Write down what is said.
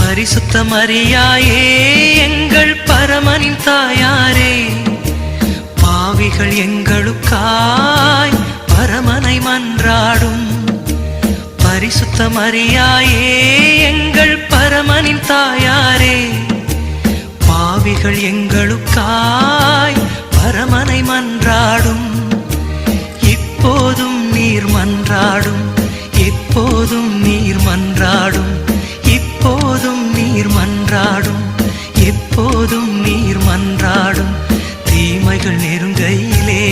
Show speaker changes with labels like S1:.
S1: பரிசுத்த மரியாயே எங்கள் பரமனின் தாயாரே, பாவிகள் எங்களுக்காய் பரமனை மன்றாடும். பரிசுத்த மரியாயே எங்கள் பரமனின் தாயாரே, பாவிகள் எங்களுக்காய் பரமனை மன்றாடும். இப்போதும் நீர் மன்றாடும், எப்போதும் நீர் மன்றாடும், இப்போதும் நீர் மன்றாடும், எப்போதும் நீர் மன்றாடும். தீமைகள் நெருங்கையிலே